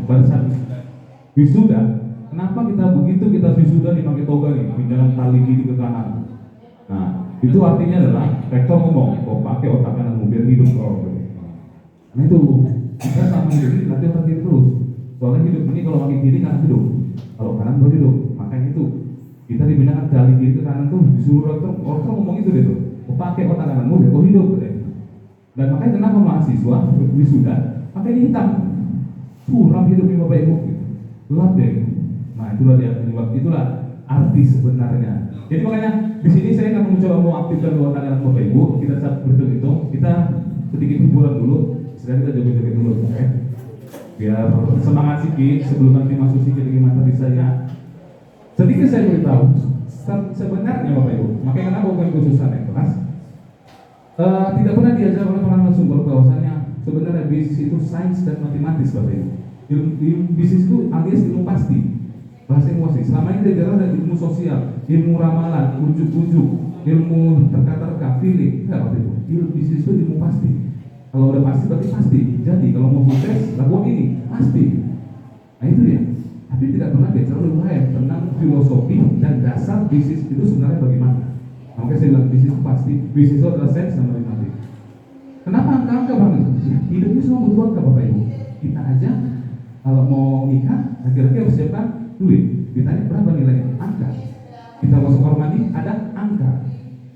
pada saat wisuda, kenapa kita begitu kita wisuda dipakai toga nih, pinjaman tali kiri ke kanan. Nah, itu artinya adalah rektor ngomong, kok pakai otak kananmu biar hidup kalau nah itu kita sama hidup ini latih otak kiri terus. Soalnya hidup ini kalau pakai kiri kanan hidup, kalau kanan baru hidup. Makanya itu kita dipindahkan tali kiri ke kanan tuh disuruh rektor ngomong itu deh tuh, kok pakai otak kananmu biar kau hidup deh. Dan makanya kenapa mahasiswa wisuda pakai hitam, suram hidupnya bapak ibu, gelap deh. Nah itulah dia penyebab, itulah arti sebenarnya. Jadi makanya di sini saya akan mencoba mau aktifkan otak kanan bapak ibu. Kita saat berhitung, kita sedikit hiburan dulu, sekarang kita joget-joget dulu, oke? Biar semangat sedikit sebelum nanti masuk sedikit lagi materi saya. Sedikit saya beritahu, sebenarnya bapak ibu, makanya kenapa bukan khususan yang kelas. Tidak pernah diajar oleh orang sumber bahwasanya sebenarnya bisnis itu sains dan matematis bapak ibu. Bisnis itu alias ilmu pasti, bahasa emosi. Selama ini diajar ada ilmu sosial, ilmu ramalan, ujuk-ujuk, ilmu terka-terka, feeling. Enggak bapak ibu, bisnis itu ilmu pasti. Kalau udah pasti berarti pasti. Jadi kalau mau sukses lakukan ini pasti. Nah itu dia. Tapi tidak pernah diajar oleh lain tentang filosofi dan dasar bisnis itu sebenarnya bagaimana. Makanya saya bilang bisnis itu pasti, bisnis itu adalah sains dan matematik. Kenapa angka-angka banget? Hidup ini semua butuh angka bapak ibu. Kita aja kalau mau nikah, laki-laki harus siapkan duit. Ditanya berapa nilainya? Angka. Kita masuk kamar mandi, ada angka.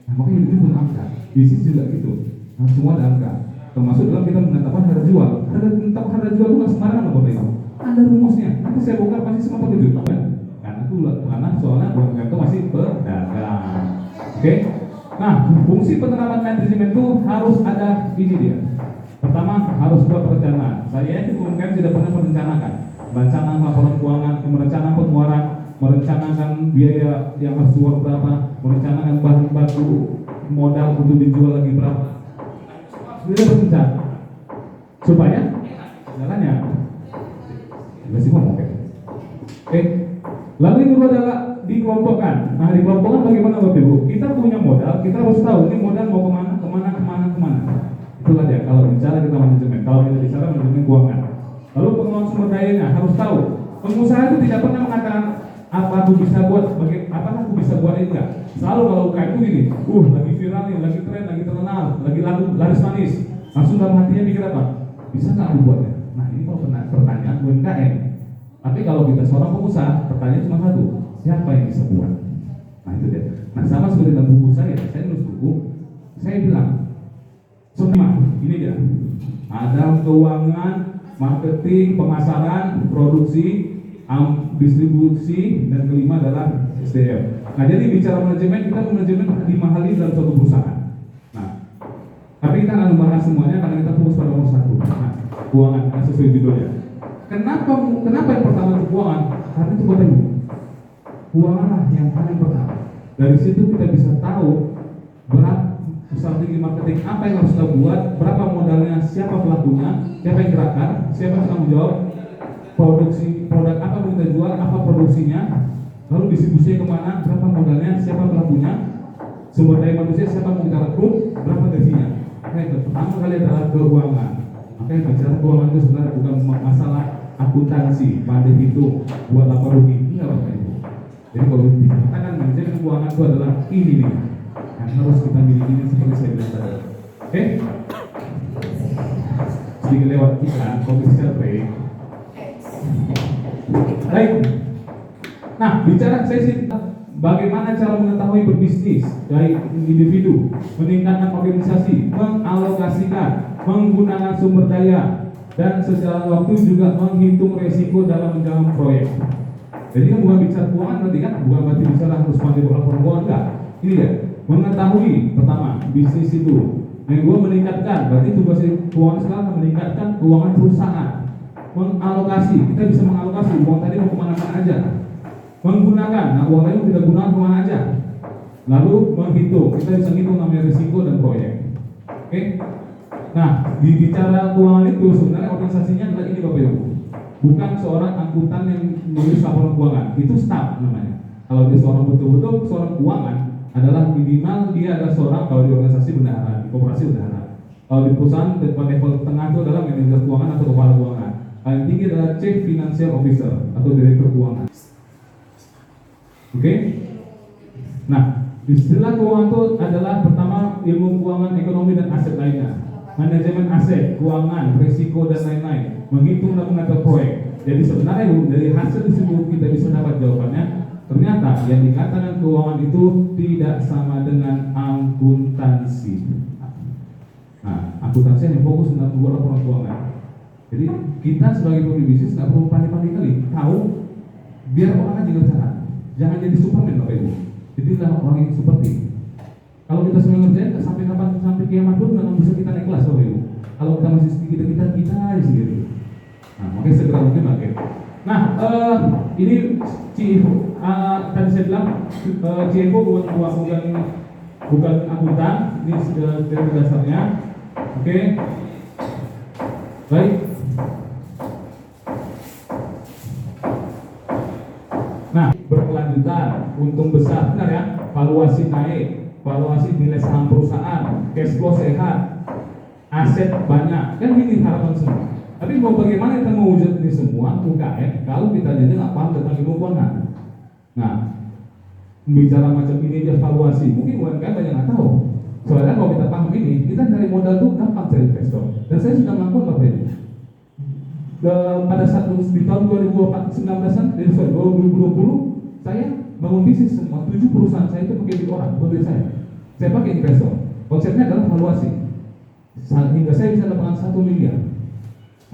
Nah makanya hidup itu butuh angka. Bisnis juga gitu. Nah, semua ada angka. Termasuk dalam kita menetapkan harga jual. Menetapkan harga jual itu nggak sembarangan bapak ibu. Ada rumusnya. Nanti saya bongkar pasti semua terkejut. Karena itu soalnya UMKM itu masih berdagang. Oke, nah fungsi penerapan manajemen itu harus ada ini dia. Pertama harus buat perencanaan. Saya itu UMKM tidak pernah merencanakan, merencanakan laporan keuangan, merencanakan pengeluaran, merencanakan biaya yang harus keluar berapa, merencanakan bahan baku modal untuk dijual lagi berapa. Sudah berencana supaya jalannya masih ngomong kan? Oke, lalu yang kedua adalah dikelompokkan. Nah dikelompokkan bagaimana bapak ibu? Kita punya modal, kita harus tahu ini modal mau kemana. Itulah dia kalau bicara kita manajemen. Kalau kita bicara manajemen keuangan. Lalu pengelolaan sumber dayanya harus tahu. Pengusaha itu tidak pernah mengatakan apa aku bisa buat, apakah aku bisa buat ini enggak. Selalu kalau UKM itu gini, lagi viral nih, lagi tren, lagi terkenal, lagi laris manis. Langsung dalam hatinya pikir apa? Bisa nggak aku buatnya? Nah ini kalau pertanyaan UMKM. Tapi kalau kita seorang pengusaha, pertanyaan cuma satu, siapa yang bisa buat? Nah itu dia. Nah sama seperti dalam buku saya nulis buku, saya bilang semua ini dia. Ada keuangan, marketing, pemasaran, produksi, distribusi, dan kelima adalah SDM. Nah jadi bicara manajemen, kita manajemen dimahali dalam suatu perusahaan. Nah, tapi kita akan membahas semuanya karena kita fokus pada nomor satu. Nah, keuangan, karena sesuai judulnya. Kenapa yang pertama itu keuangan? Karena itu bapak ibu, keuangan lah yang paling pertama. Dari situ kita bisa tahu berapa strategi marketing apa yang harus kita buat, berapa modalnya, siapa pelakunya, siapa yang gerakan, siapa yang tanggung jawab, produk apa yang kita jual, apa produksinya, lalu distribusinya kemana, berapa modalnya, siapa pelakunya, sumber daya manusia, siapa mau kita rekrut, berapa gajinya. Pertama kali adalah keuangan. Makanya bicara keuangan itu sebenarnya bukan masalah akuntansi, pandai hitung, buat lapor rugi, enggak bapak ibu. Jadi kalau dikatakan manajemen keuangan itu adalah ini nih yang harus kita miliki seperti saya bilang tadi. Oke? Sedikit lewat iklan, commercial break. Baik. Nah, bicara saya sih bagaimana cara mengetahui berbisnis dari individu, meningkatkan organisasi, mengalokasikan, menggunakan sumber daya, dan secara waktu juga menghitung resiko dalam menjalankan proyek. Jadi kan bukan bicara keuangan nanti kan, bukan berarti bicara harus pandai laporan keuangan, enggak. Ini ya, mengetahui pertama bisnis itu. Yang kedua meningkatkan, berarti tugas keuangan sekarang meningkatkan keuangan perusahaan. Mengalokasi, kita bisa mengalokasi uang tadi mau kemana-mana aja. Menggunakan, nah uang tadi kita gunakan kemana aja. Lalu menghitung, kita bisa hitung namanya risiko dan proyek. Oke? Nah, di bicara keuangan itu sebenarnya organisasinya adalah ini bapak ibu. Bukan seorang akuntan yang menulis laporan keuangan, itu staff namanya. Kalau dia seorang betul-betul seorang keuangan adalah minimal dia adalah seorang, kalau di organisasi bendahara, di koperasi bendahara. Kalau di perusahaan level tengah itu adalah manajer keuangan atau kepala keuangan. paling tinggi adalah Chief Financial Officer atau Direktur Keuangan. Oke? Nah, istilah keuangan itu adalah pertama ilmu keuangan, ekonomi dan aset lainnya, manajemen aset, keuangan, risiko dan lain-lain, menghitung dan mengatur proyek. Jadi sebenarnya dari hasil tersebut kita bisa dapat jawabannya. Ternyata yang dikatakan keuangan itu tidak sama dengan akuntansi. Nah, akuntansi yang fokus tentang laporan keuangan. Jadi kita sebagai pemilik bisnis nggak perlu panik-panik kali, tahu biar orang aja ngerjakan. Jangan jadi Superman Bapak Ibu. Jadilah orang yang seperti. Kalau kita semua ngerjain, sampai kapan, sampai kiamat pun nggak bisa kita naik kelas Bapak Ibu. Kalau kita masih kita aja sendiri. Nah, makanya segera mungkin pakai. Nah, ini CFO. Tadi saya bilang CFO bukan akuntan. Ini dari dasarnya. Oke. Baik. Nah, berkelanjutan, untung besar, benar ya? Valuasi naik, valuasi nilai saham perusahaan, cash flow sehat, aset banyak, kan ini harapan semua. Tapi mau bagaimana kita mewujud ini semua UKM kalau kita jadi nggak paham tentang ilmu keuangan? Nah, bicara macam ini aja valuasi, mungkin UMKM banyak nggak tahu. Soalnya kalau kita paham ini, kita cari modal tuh gampang cari investor. Dan saya sudah melakukan Bapak Ibu. Pada saat di tahun 2019-an, 2020, saya bangun bisnis semua 7 perusahaan saya itu pakai duit orang, bukan duit saya. Saya pakai investor. Konsepnya adalah valuasi. Hingga saya bisa dapatkan 1 miliar.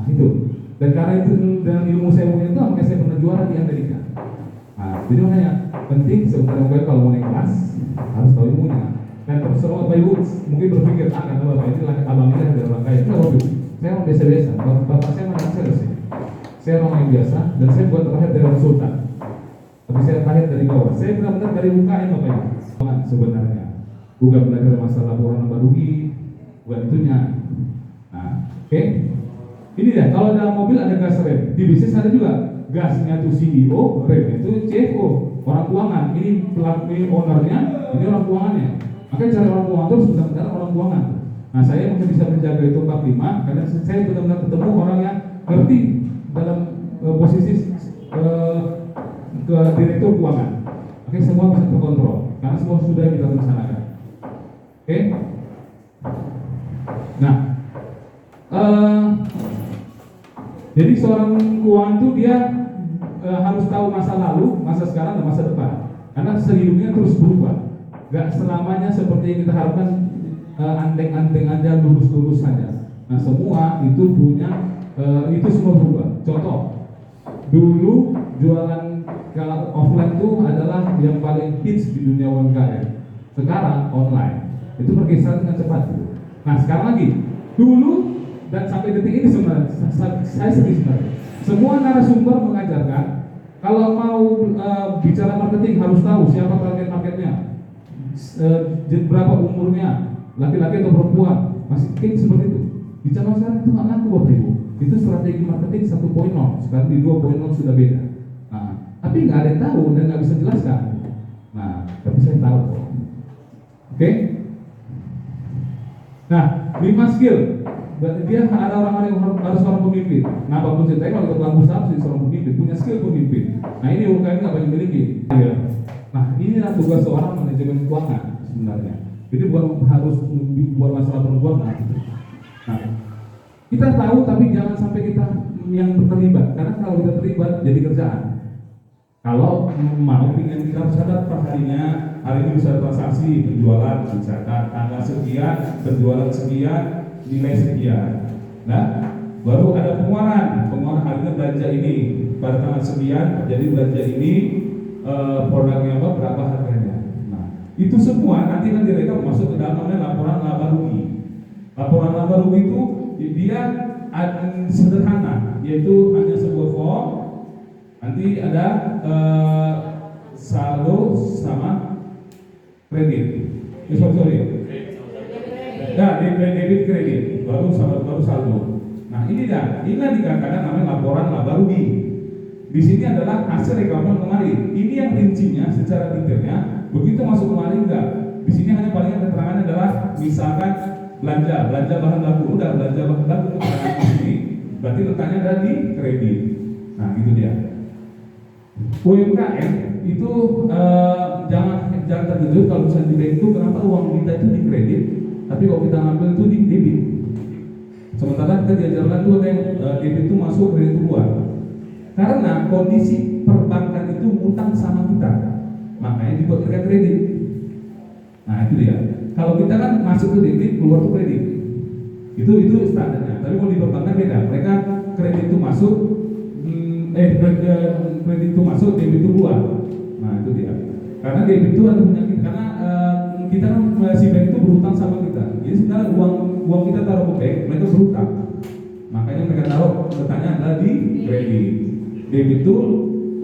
Nah itu. Dan karena itu dengan ilmu saya punya itu, makanya saya pernah juara di Amerika. Nah, jadi makanya penting sebenarnya kalau mau naik kelas harus tahu ilmunya. Dan terus semua Bapak Ibu mungkin berpikir, karena Bapak ini abang ini adalah orang kaya. Enggak Bapak Ibu. Saya orang biasa-biasa. Bapak saya mana saya sih. Saya orang yang biasa dan saya bukan terlahir dari orang sultan. Tapi saya terlahir dari bawah. Saya benar-benar dari UKM Bapak Ibu. Sebenarnya bukan belajar masalah laporan laba rugi, bukan itunya. Nah, oke. Ini ya, kalau dalam mobil ada gas rem, di bisnis ada juga gasnya itu CEO, rem itu CFO, orang keuangan. Ini pelaku, ini ownernya, ini orang keuangannya. Makanya cari orang keuangan terus benar-benar orang keuangan. Nah, saya mungkin bisa menjaga itu 45 karena saya benar-benar ketemu orang yang ngerti dalam posisi ke direktur keuangan. Oke, semua bisa terkontrol karena semua sudah kita rencanakan. Oke. Nah, jadi seorang keuangan itu dia harus tahu masa lalu, masa sekarang, dan masa depan. Karena sehidupnya terus berubah. Gak selamanya seperti yang kita harapkan anteng-anteng aja, lurus-lurus saja. Nah semua itu punya, itu semua berubah. Contoh, dulu jualan kalau offline itu adalah yang paling hits di dunia UMKM. Sekarang online, itu bergeser dengan cepat. Nah sekarang lagi, dulu dan sampai detik ini sebenarnya saya sedih sebenarnya. Semua narasumber mengajarkan kalau mau bicara marketing harus tahu siapa target marketnya, berapa umurnya, laki-laki atau perempuan, masih kayak seperti itu. Di zaman sekarang itu nggak ngaku Bapak Ibu. Itu strategi marketing 1.0, sekarang di 2.0 sudah beda. Nah, tapi nggak ada yang tahu dan nggak bisa jelaskan. Nah, tapi saya tahu. Oke? Nah, 5 skill. Dia ada orang-orang yang harus seorang pemimpin. Nah, apapun ceritanya kalau kita pelaku usaha harus seorang pemimpin, punya skill pemimpin. Nah, ini UKM nggak banyak miliki. Ya. Nah, inilah tugas seorang manajemen keuangan sebenarnya. Jadi bukan harus buat masalah keuangan. Nah, kita tahu tapi jangan sampai kita yang terlibat. Karena kalau kita terlibat jadi kerjaan. Kalau mau ingin kita harus catat harinya, hari ini bisa transaksi penjualan dicatat, tanggal sekian penjualan sekian, nilai sekian. Nah, baru ada pengeluaran hari ini belanja ini pada tanggal sekian, jadi belanja ini produknya apa, berapa harganya. Nah, itu semua nanti kan direkam masuk ke dalam namanya laporan laba rugi. Laporan laba rugi itu dia sederhana, yaitu hanya sebuah form. Nanti ada saldo sama kredit. Sorry. Nah, debit kredit baru saldo. Nah, inilah dikatakan namanya laporan laba rugi. Di sini adalah hasil rekaman kemarin. Ini yang rincinya secara detailnya. Begitu masuk kemarin enggak. Di sini hanya paling keterangannya adalah misalkan belanja bahan baku, udah belanja bahan baku keterangan di sini. berarti letaknya ada di kredit. Nah, itu dia. UMKM itu jangan terkejut kalau misalnya di bank itu kenapa uang kita itu di kredit, tapi kalau kita ngambil itu di debit. Sementara kita diajarkan itu ada yang debit itu masuk, kredit itu keluar. Karena kondisi perbankan itu utang sama kita, makanya dibuat mereka kredit. Nah, itu dia. Kalau kita kan masuk ke debit, keluar ke kredit. Itu standarnya. Tapi kalau di perbankan beda. Mereka kredit itu masuk, kredit itu masuk, debit itu keluar. Nah, itu dia. Karena debit itu ada penyakit. Karena kita kan si bank itu berutang sama kita. Jadi sebenarnya uang kita taruh ke bank, mereka berutang. Makanya mereka taruh letaknya adalah di kredit. Debit itu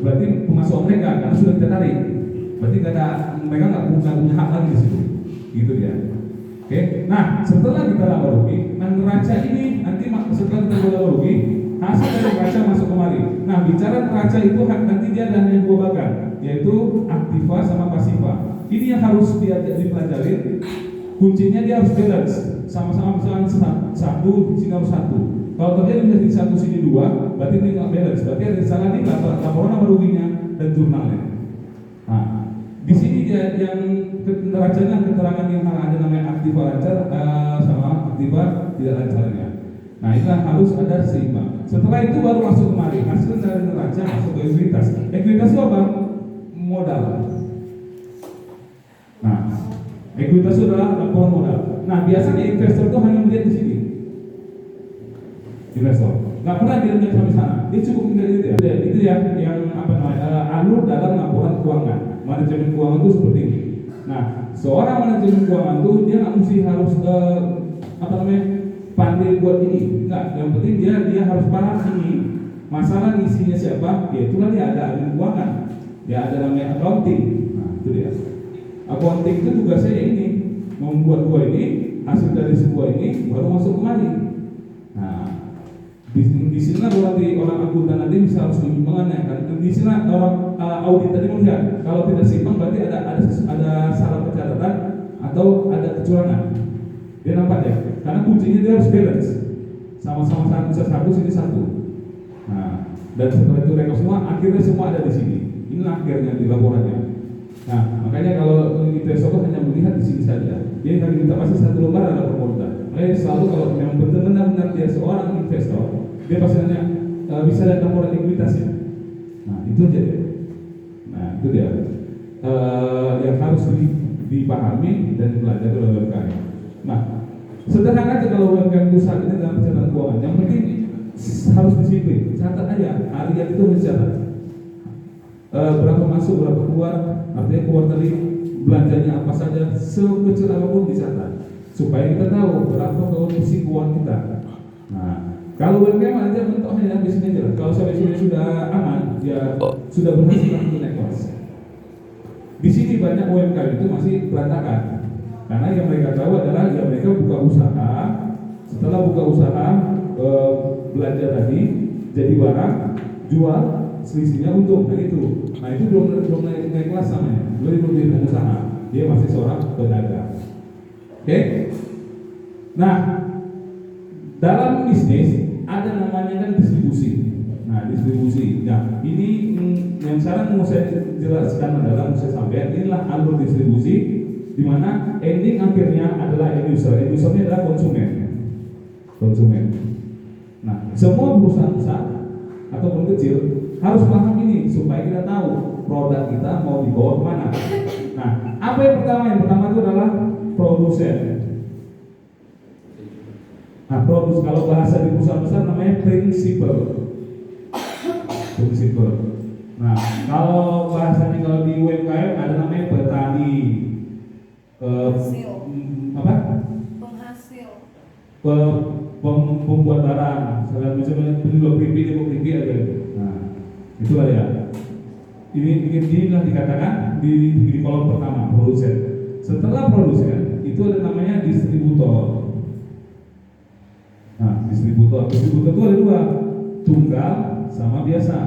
berarti pemasukan mereka karena sudah kita tarik. Berarti mereka nggak punya hak lagi di situ. Gitu ya. Oke. Nah, setelah kita laba rugi, neraca ini nanti setelah kita laba rugi, hasil dari neraca masuk kemari. Nah, bicara neraca itu nanti dia ada hanya dua bagian, yaitu aktiva sama pasiva. Ini yang harus dipelajari. Kuncinya dia harus balance, sama-sama misalnya satu, sini harus satu. Kalau terjadi menjadi satu sini dua, berarti ini nggak balance. Berarti ada salah nih laporan laba ruginya dan jurnalnya. Nah, di sini dia yang neracanya keterangan yang ada namanya aktiva lancar sama aktiva tidak lancarnya. Nah, itu harus ada seimbang. Setelah itu baru masuk kemari hasil dari neraca masuk ke ekuitas. Ekuitas itu apa? Modal. Nah, ekuitas itu adalah laporan modal. Nah, biasanya investor itu hanya melihat di sini. Investor nggak pernah dia lihat sampai sana. Dia cukup tinggal itu ya. Itu yang apa namanya alur dalam laporan keuangan. Manajemen keuangan itu seperti ini. Nah, seorang manajemen keuangan itu dia nggak mesti harus apa namanya pandai buat ini. Enggak, yang penting dia harus paham ini masalah isinya siapa. Ya itulah dia ada ahli keuangan. Dia ada namanya accounting. Nah, itu dia. Accounting itu tugasnya ini membuat gua ini hasil dari sebuah ini baru masuk kemari. Nah, di sini orang akuntan nanti bisa harus mengenai. Di sini orang audit tadi melihat kalau tidak seimbang berarti ada salah pencatatan atau ada kecurangan. Dia nampak ya, karena kuncinya dia harus balance, sama-sama satu sini satu. Nah, dan setelah itu rekor semua, akhirnya semua ada di sini. Inilah akhirnya di laporannya. Nah, makanya kalau investor hanya melihat di sini saja, dia akan minta pasti satu lembar ada permodalan. Makanya selalu kalau memang benar-benar dia seorang investor, dia pasti hanya bisa lihat laporan ekuitasnya. Nah, itu aja. Nah, itu dia yang harus dipahami dan dipelajari oleh UMKM. Nah, sederhana aja kalau UMKM itu saat ini dalam pencatatan keuangan, yang penting harus disiplin. Catat aja, harian itu harus dicatat. Berapa masuk, berapa keluar, artinya keluar tadi belanjanya apa saja, sekecil apapun dicatat, supaya kita tahu berapa kondisi keuangan kita. Nah, kalau UMKM aja mentoknya di sini jelas. Kalau sampai sini sudah aman, ya sudah berhasil untuk naik kelas. Di sini banyak UMKM itu masih berantakan, karena yang mereka tahu adalah ya mereka buka usaha, setelah buka usaha belanja tadi jadi barang, jual, selisihnya untung, begitu. Nah, itu belum naik kelas namanya, belum jadi pengusaha, dia masih seorang pedagang. Oke? Nah, dalam bisnis ada namanya kan distribusi. Nah, distribusi. Nah, ini yang sekarang mau saya jelaskan adalah saya sampaikan inilah alur distribusi, di mana ending akhirnya adalah end user. End usernya adalah konsumen. Nah, semua perusahaan besar ataupun kecil harus paham ini supaya kita tahu produk kita mau dibawa kemana. Nah, apa yang pertama? Yang pertama itu adalah produsen. Nah, kalau bahasa di perusahaan besar namanya prinsipal. Nah, kalau bahasanya kalau di UMKM ada namanya petani. Penghasil. Pembuat barang. Misalnya penjual keripik aja. Nah, itulah ya. Inilah dikatakan di kolom pertama produsen. Setelah produsen itu ada namanya distributor. Nah, distributor itu ada dua, tunggal sama biasa.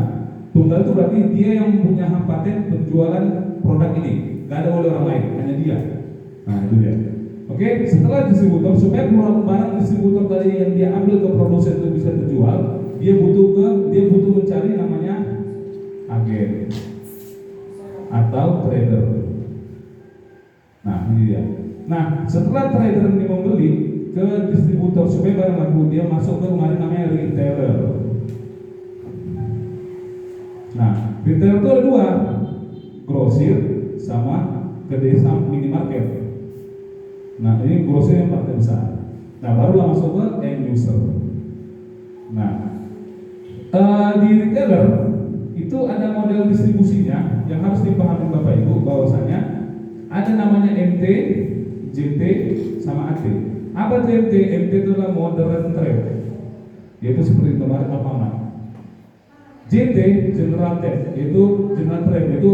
Tunggal itu berarti dia yang punya hak paten penjualan produk ini, nggak ada oleh orang lain, hanya dia. Nah, itu dia. Oke, setelah distributor, supaya barang distributor tadi yang dia ambil ke produsen itu bisa terjual, dia butuh mencari namanya agen atau trader. Nah, ini dia. Nah, setelah trader ini membeli ke distributor supaya barang laku, dia masuk ke kemarin namanya retailer. Nah, retailer itu ada dua, grosir sama kedai minimarket. Nah, ini grosir yang paling besar. Nah, barulah masuk ke end user. Nah, di retailer itu ada model distribusinya yang harus dipahami Bapak Ibu, bahwasanya ada namanya MT, JT, sama AT. Apa itu MT? MT itu adalah modern trade, yaitu seperti kemarin Alfamart. JT, general trade, yaitu general trade, yaitu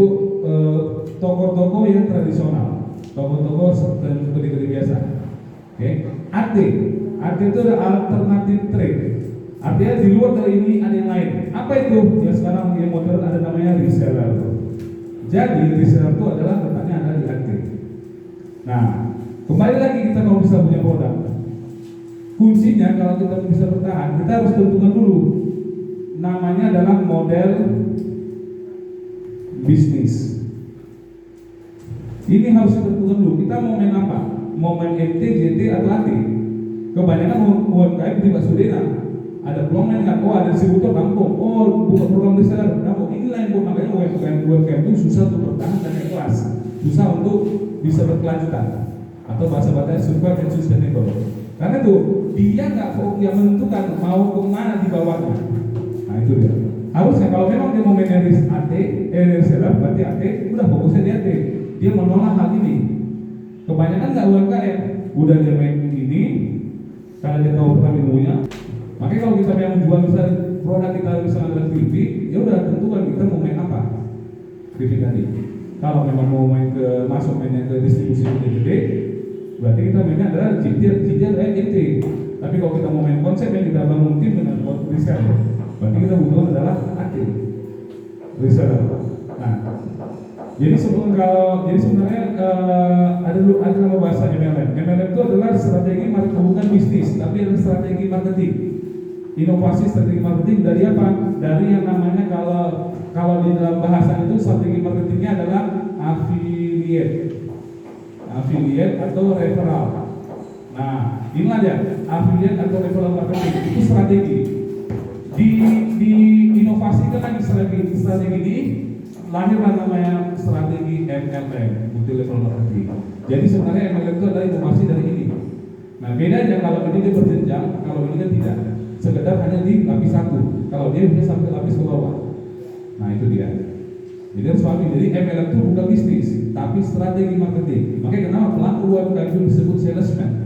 toko-toko yang tradisional, toko-toko seperti biasa. Oke. AT itu adalah alternatif trade. Artinya di luar dari ini ada yang lain. Apa itu? Ya sekarang yang modern ada namanya reseller. Jadi reseller itu adalah letaknya ada di AT. Nah, kembali lagi kita kalau bisa punya produk, kuncinya kalau kita bisa bertahan, kita harus tentukan dulu. Namanya adalah model bisnis. Ini harus ditentukan dulu. Kita mau main apa? Mau main MT, JT atau AT? Kebanyakan UMKM di Pak Sudena ada peluang kan? Oh, ada distributor gampang. Oh, buka program reseller gampang. Inilah yang makanya UMKM itu susah untuk bertahan dan ikhlas, susah untuk bisa berkelanjutan, atau bahasa-bahasa survive and sustainable. Karena itu dia nggak yang menentukan mau kemana di bawahnya. Nah itu dia. Harusnya kalau memang dia mau manage AT, reseller berarti AT udah fokusnya di AT. Dia menolak hal ini. Kebanyakan nggak UMKM udah dia main ini karena dia tahu pertama ilmunya. Makanya kalau kita yang menjual misalnya produk kita misalnya adalah TV, ya udah tentukan kita mau main apa TV tadi. Kalau memang mau main ke masuk mainnya ke distribusi gede, berarti kita mainnya adalah JT NT. Tapi kalau kita mau main konsep yang kita bangun tim dengan reseller, berarti kita butuh adalah AT reseller. Nah, jadi sebenarnya ada nama bahasa MLM. MLM itu adalah strategi marketing, bukan bisnis, tapi adalah strategi marketing. Inovasi strategi marketing dari apa? Dari yang namanya kalau di dalam bahasa itu strategi marketingnya adalah affiliate atau referral. Nah, inilah dia affiliate atau referral marketing itu strategi. Di inovasi kan lagi strategi ini lahirlah namanya strategi MLM, multi level marketing. Jadi sebenarnya MLM itu adalah inovasi dari ini. Nah, bedanya kalau ini dia berjenjang, kalau ini kan tidak. Sekedar hanya di lapis satu. Kalau dia bisa sampai lapis ke bawah. Nah, itu dia. Jadi harus pahami. Jadi MLM itu bukan bisnis, tapi strategi marketing. Makanya kenapa pelaku UMKM itu disebut salesman,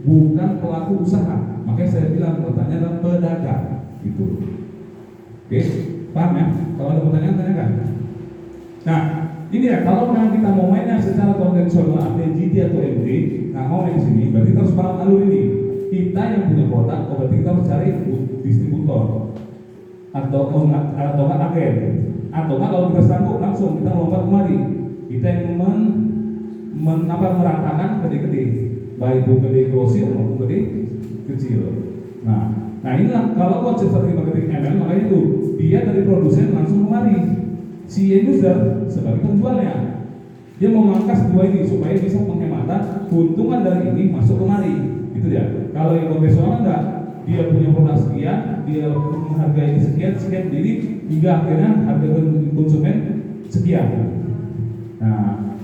bukan pelaku usaha. Makanya saya bilang pertanyaan adalah pedagang. Gitu. Oke, paham ya? Kalau ada pertanyaan tanyakan. Nah, ini ya, kalau memang kita mau mainnya secara konvensional, APGT atau MT, nah mau main di sini, berarti kita harus paham alur ini. Kita yang punya produk, berarti kita harus cari distributor atau agen, atau kalau kita sanggup langsung kita lompat kemari. Kita yang merangkakan gede-gede, baik itu gede grosir maupun gede kecil. Nah inilah kalau konsep strategi marketing MLM, makanya itu dia dari produsen langsung kemari. Si end user sebagai penjualnya, dia memangkas dua ini supaya bisa penghematan keuntungan dari ini masuk kemari. Itu dia. Kalau yang konvensional enggak, dia punya produk sekian, dia menghargai sekian jadi hingga akhirnya harga konsumen sekian. Nah,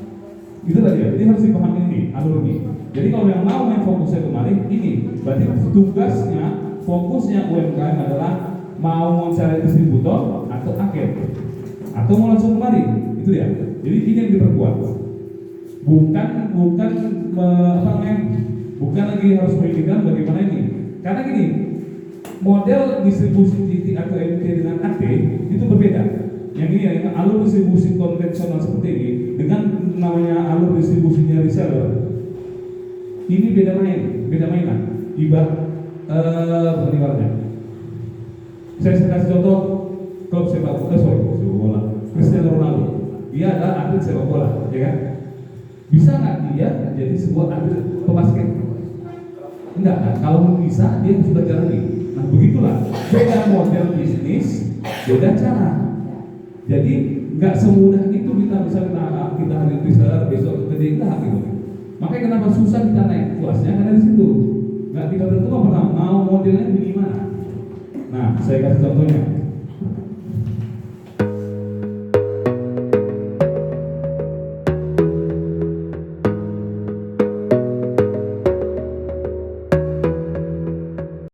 itulah dia. Jadi harus dipahami ini alur ini. Jadi kalau yang mau main fokusnya kemarin ini, berarti fokusnya UMKM adalah mau mencari distributor atau agen, atau mau langsung kemari. Itu dia. Jadi ini yang diperkuat. Bukan lagi harus memikirkan bagaimana ini. Karena gini, model distribusi JT atau MT dengan AT itu berbeda. Yang ini ya, alur distribusi konvensional seperti ini dengan namanya alur distribusinya reseller. Ini beda mainan. Ibaratnya. Saya kasih contoh klub sepak bola. Cristiano Ronaldo. Dia adalah atlet sepak bola, ya kan? Bisa nggak dia jadi sebuah atlet pebasket? Enggak kan? Kalau bisa dia sudah belajar lagi. Nah begitulah, beda model bisnis, beda cara. Jadi nggak semudah itu kita bisa kita hadir reseller besok gede enggak gitu. Makanya kenapa susah kita naik kelasnya karena di situ nggak kita tentu apa mau modelnya di mana. Nah saya kasih contohnya.